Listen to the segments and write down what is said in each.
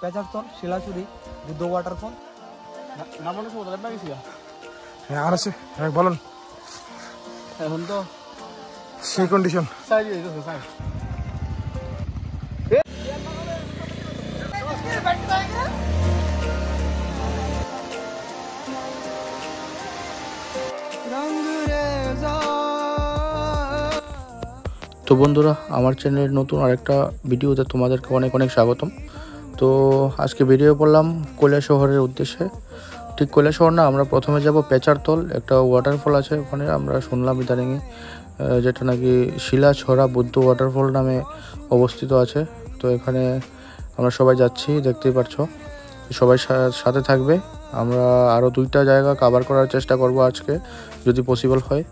পেচারতল, শিলাচুরি, Buddha waterfall. হ্যাঁ আর আছে বলুন এখন তো সেই কন্ডিশন। তো বন্ধুরা, আমার চ্যানেলের নতুন আরেকটা ভিডিওতে তোমাদেরকে অনেক অনেক স্বাগতম। তো আজকে ভিডিও করলাম কৈলাসহরের উদ্দেশ্যে। ঠিক কৈলাসহর না, আমরা প্রথমে যাব পেচারতল, একটা ওয়াটারফল আছে ওখানে, আমরা শুনলাম ইদানিংয়ে, যেটা নাকি শিলাছড়া বুদ্ধ ওয়াটারফল নামে অবস্থিত আছে। তো এখানে আমরা সবাই যাচ্ছি, দেখতেই পারছো। সবাই সাথে থাকবে। আমরা আরও 2টা জায়গা কভার করার চেষ্টা করব আজকে, যদি পসিবল হয়।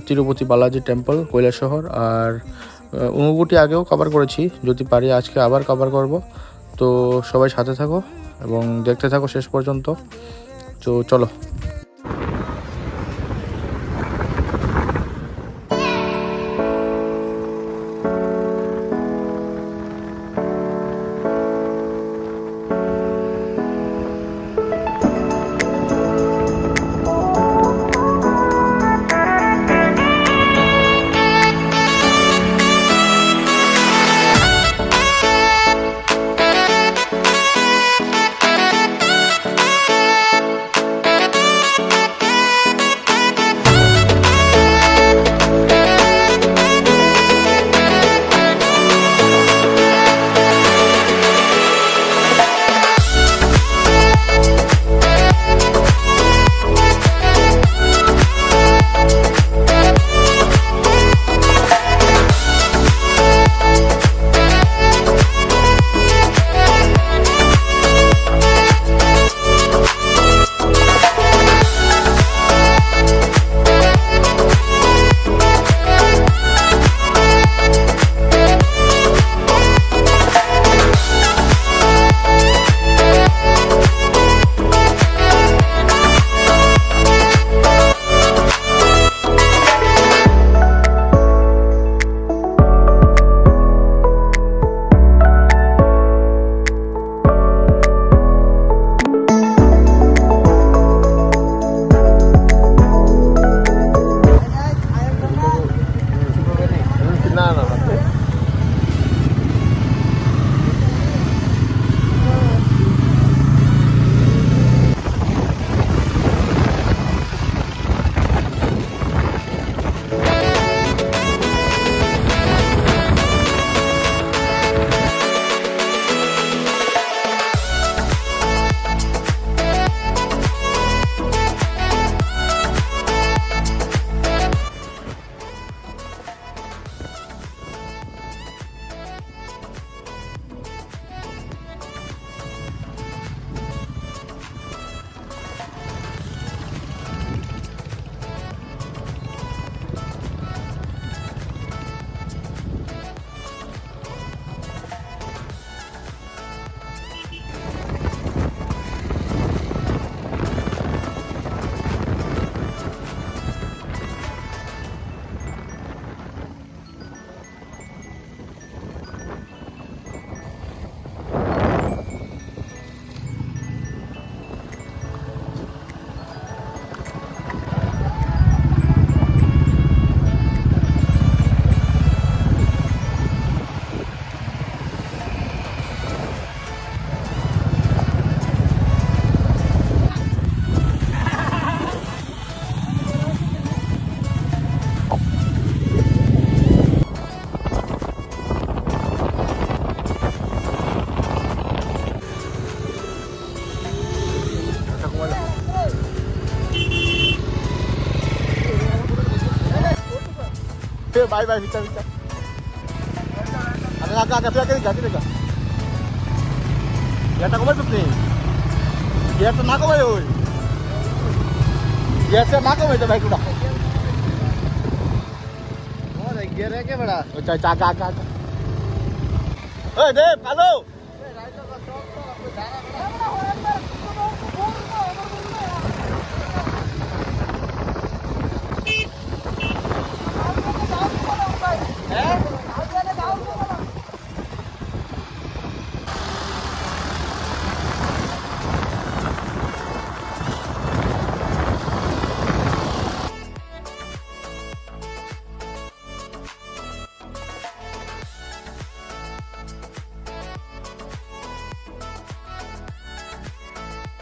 তিরুপতি বালাজি টেম্পল কৈলাসহর, আর ঊনকোটি আগেও কভার করেছি, যদি পারি আজকে আবার কভার করব। তো সবাই সাথে থাকো এবং দেখতে থাকো শেষ পর্যন্ত। তো চলো। Bye bye, Vita Vita. Agak agak. Ya tak kau betul ni. Ya tu nak kau oi. Ya se nak kau itu baik dah. Oh, dah gear है क्या बड़ा? अच्छा चाका चाका. ओए देव, हेलो.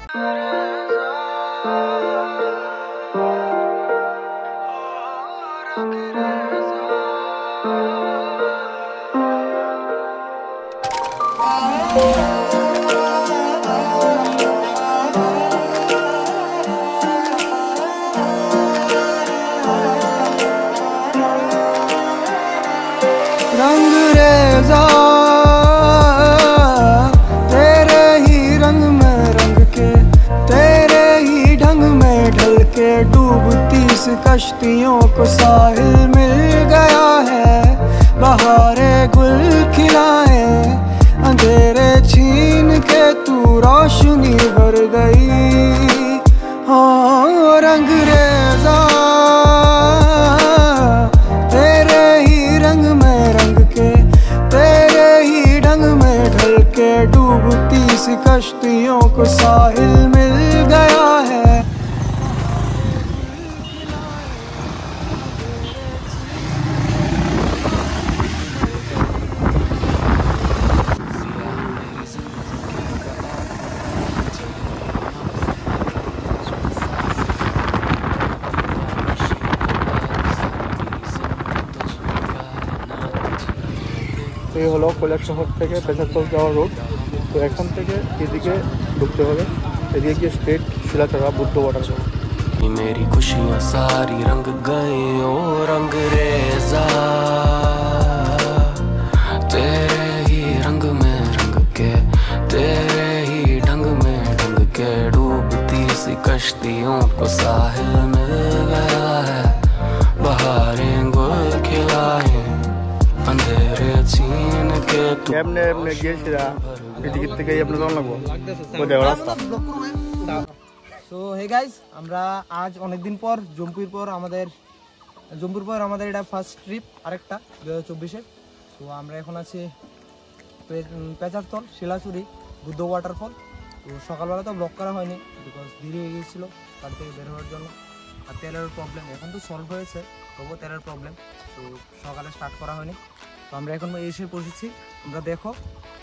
रंग रेजा तेरे ही रंग में रंग के, तेरे ही ढंग में ढल के, डूबती सी कश्तियों को साहिल मिल गया है। बहारे गुल खिलाए, अंधेरे छीन के तू रोशनी भर गई। हाँ रंग रेजा तेरे ही रंग में रंग के, तेरे ही ढंग में ढल के, डूबती सी कश्तियों को साहिल मिल गया है। এই হলো কৈলাস শহর থেকে পেশারতল যাওয়ার রোড। তো এখান থেকে এদিকে ঢুকতে হবে, এদিকে গিয়ে স্ট্রেট শিলাচড়া বুদ্ধ ওয়াটারফল। मेरी खुशियाँ सारी रंग गई ओ रंग रेजा, तेरे ही रंग में रंग के, तेरे ही ढंग में ढंग के, डूबती सी कश्तियों को साहिल मिल गया है। बहारें गुल खिलाए, अंधेरे छीन के तू এমনি এমনি গিয়েছিলা এদিকের থেকেই আপনার কেমন লাগবো ওই দেখো রাস্তা। সো হে গাইস, আমরা আজ অনেকদিন পর জম্পুর পর আমাদের এটা ফার্স্ট ট্রিপ আরেকটা 2024-এর। তো আমরা এখন আছি পেচারতল শিলাচুরি বুদ্ধ ওয়াটারফল। তো সকালবেলা তো ব্লক করা হয়নি, বিকজ দেরি হয়ে গিয়েছিলো তার থেকে বের হওয়ার জন্য। আর তেলের প্রবলেম এখন তো সলভ হয়েছে, তবুও তেলের প্রবলেম, তো সকালে স্টার্ট করা হয়নি। তো আমরা এখন এসে পৌঁছেছি, আমরা দেখো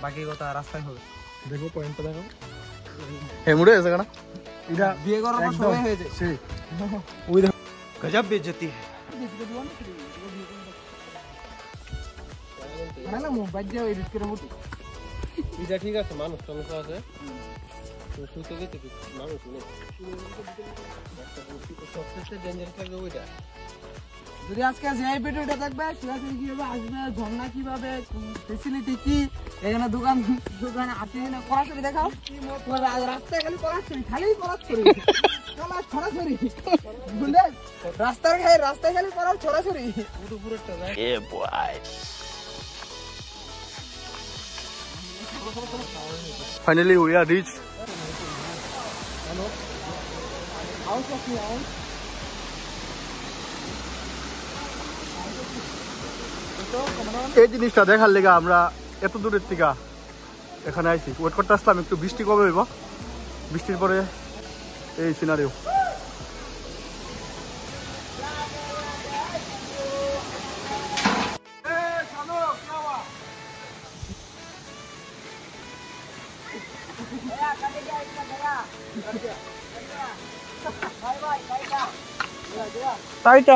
বাকি কথা রাস্তায় হবে। দেখো পয়েন্টটা দেখো, হেমুড়ে আছে কেন এটা বিয়ে করার পর সবাই হয়ে যায়। সেই ওই দেখো গজব বেজতি না মোবাইল দিয়ে এডিট করে মুটি এটা ঠিক আছে, মানুষ টানুষ আছে সুতো গেছে মানুষ নেই, সবচেয়ে ডেঞ্জারাস লাগবে ওইটা। যদি আজকে যে ভিডিওটা দেখবে শিলাচুরি কিভাবে আসবে, ঝর্ণা কিভাবে, ফেসিলিটি কি, এখানে দোকান আছে না, কড়াছড়ি দেখাও। রাস্তায় খালি কড়াছড়ি ছড়াছড়ি বুঝলে, রাস্তায় খালি কড়ার ছড়াছড়ি। Finally we are reach. এই জিনিসটা দেখার লেগে আমরা এত দূরের থেকে এখানে আইছি, ওয়েট করতে আসলাম একটু বৃষ্টি কবে হইব, বৃষ্টির পরে এই সিনারিও। তাই তো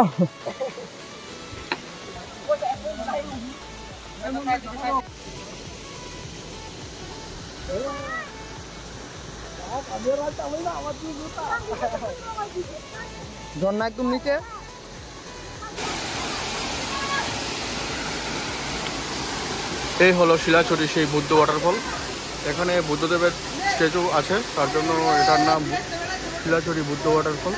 ঝর্ণা একদম নিচে। এই হলো শিলাচুরি সেই বুদ্ধ ওয়াটারফল। এখানে বুদ্ধদেবের স্ট্যাচু আছে, তার জন্য এটার নাম শিলাচুরি বুদ্ধ ওয়াটারফল।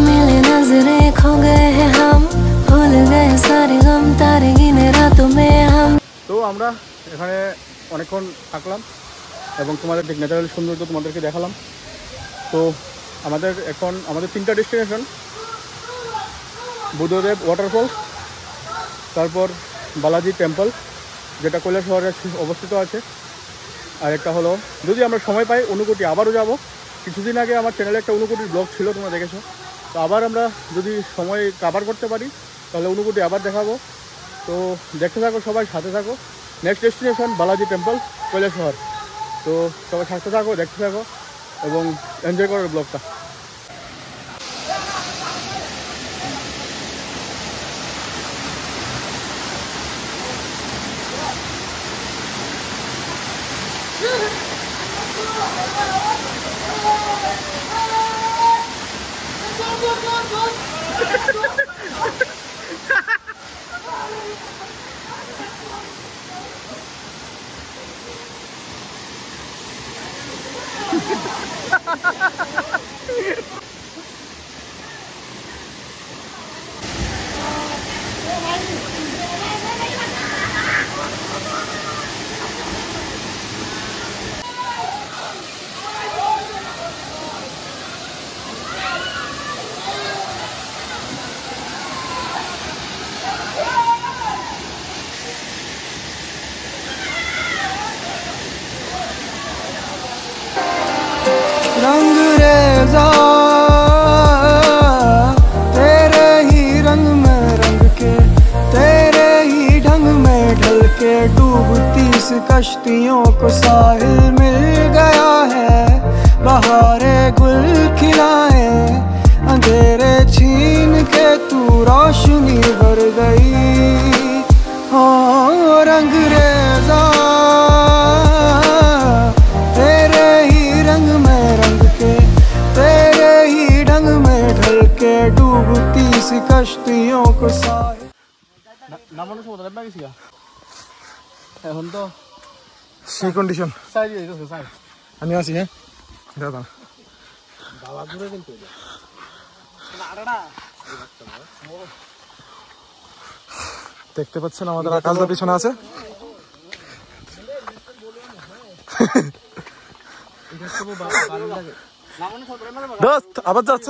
मिले नजरें खो गए हैं हम, भूल गए सारे गम तारे गिने रातों में हम। তো আমরা এখানে অনেকক্ষণ থাকলাম এবং তোমাদের ন্যাচারাল সৌন্দর্য তোমাদেরকে দেখালাম। তো আমাদের 3টা ডেস্টিনেশন, বুদ্ধদেব ওয়াটারফল, তারপর বালাজি টেম্পল যেটা কৈলাসহরে অবস্থিত আছে। আর একটা হলো যদি আমরা সময় পাই ঊনকোটি আবারও যাব। কিছুদিন আগে আমার চ্যানেলে একটা ঊনকোটির ব্লগ ছিল, তোমরা দেখেছো। তো আবার আমরা যদি সময় কভার করতে পারি তাহলে ঊনকোটি আবার দেখাবো। তো দেখতে থাকো, সবাই সাথে থাকো। Next destination Balaji temple, Kailashahar. তো সবাই সাথে থাকো, দেখতে থাকো এবং এনজয় করো ব্লগটা। रंग रेजा तेरे ही रंग में रंग के, तेरे ही ढंग में ढल के डूबती इस कश्तियों को साहिल मिल गया है। बहारे गुल खिलाए अंधेरे छीन के तू रोशनी भर गई। हो रंग रेजा तेरे ही रंग में रंग के, तेरे ही ढंग में ढल के डूबती सी कश्तियों को साहिल। নামানোর সময় দাঁড়াবে গেছি এখন তো সেই কন্ডিশন। সাইড দিয়ে দিতেছে সাইড। আমি আছি, হ্যাঁ দাদা বাবা দূরে কিন্তু দেখতে পাচ্ছেন আমাদের আকাশদা পিছনে আছে। দোস্ত আবার যাচ্ছ?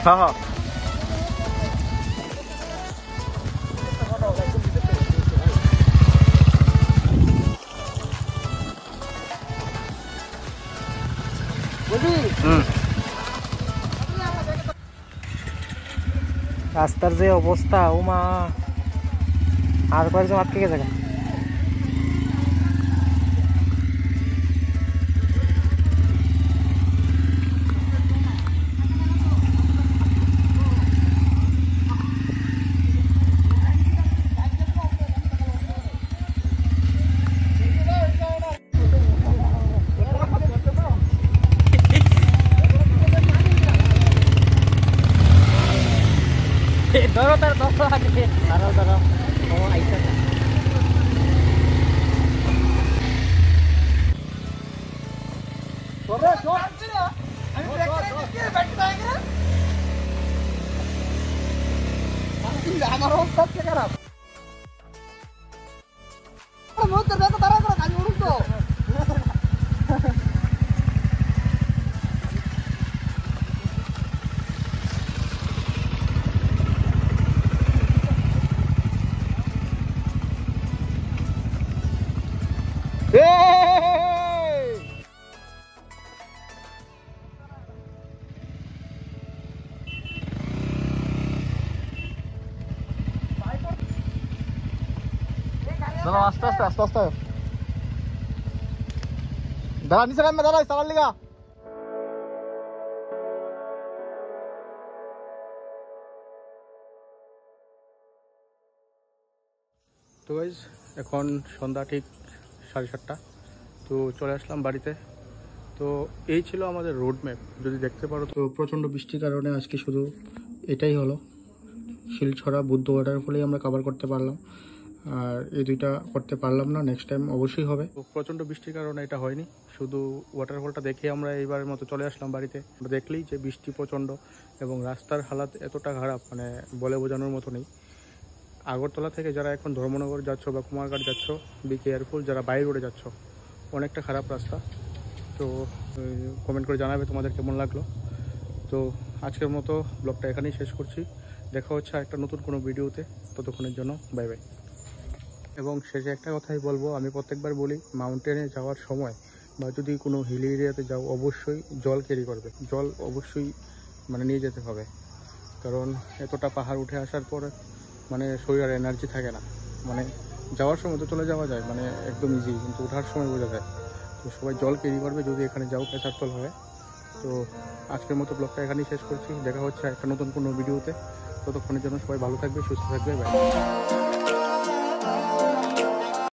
হ্যাঁ হ্যাঁ রাস্তার যে অবস্থা, ও মা, আর কয়েকজন আটকে গেছে। ধরো তার ধরো আগে, দাঁড়াও দাঁড়াও, ও আইসা না। আমার অবস্থা খারাপ। দাঁড়াও, আস্তে আস্তে আস্তে আস্তে দাঁড়া, নিচে নামবে, দাঁড়া চালার লিগা। তো গাইজ এখন সন্ধ্যা ঠিক 7:30। তো চলে আসলাম বাড়িতে। তো তো এই ছিল আমাদের রোড ম্যাপ, যদি দেখতে পারো। তো প্রচণ্ড বৃষ্টির কারণে আজকে শুধু এটাই হলো, শিলছড়া বুদ্ধ ওয়াটারফলেই আমরা কভার করতে পারলাম, আর এই দুইটা করতে পারলাম না। নেক্সট টাইম অবশ্যই হবে। তো প্রচণ্ড বৃষ্টির কারণে এটা হয়নি, শুধু ওয়াটারফলটা দেখে আমরা এইবারের মতো চলে আসলাম বাড়িতে। আমরা দেখলেই যে বৃষ্টি প্রচণ্ড এবং রাস্তার হালাত এতটা খারাপ, মানে বলে বোঝানোর মতো নেই। আগরতলা থেকে যারা এখন ধর্মনগর যাচ্ছ বা কুমারঘাট যাচ্ছ, বি কেয়ারফুল। যারা বাই রোডে যাচ্ছ, অনেকটা খারাপ রাস্তা। তো কমেন্ট করে জানাবে তোমাদের কেমন লাগলো। তো আজকের মতো ব্লগটা এখানেই শেষ করছি। দেখা হচ্ছে একটা নতুন কোনো ভিডিওতে, ততক্ষণের জন্য বাই বাই। এবং শেষে একটা কথাই বলবো, আমি প্রত্যেকবার বলি, মাউন্টেনে যাওয়ার সময় বা যদি কোনো হিল এরিয়াতে যাও, অবশ্যই জল ক্যারি করবে। জল অবশ্যই মানে নিয়ে যেতে হবে, কারণ এতটা পাহাড় উঠে আসার পর মানে শরীর আর এনার্জি থাকে না। মানে যাওয়ার সময় তো চলে যাওয়া যায়, মানে একদম ইজি, কিন্তু ওঠার সময় বোঝা যায়। তো সবাই জল ক্যারি করবে যদি এখানে যাও পেছারতল হয়। তো আজকের মতো ব্লগটা এখানেই শেষ করছি। দেখা হচ্ছে একটা নতুন কোনো ভিডিওতে, ততক্ষণের জন্য সবাই ভালো থাকবে, সুস্থ থাকবে, বাই।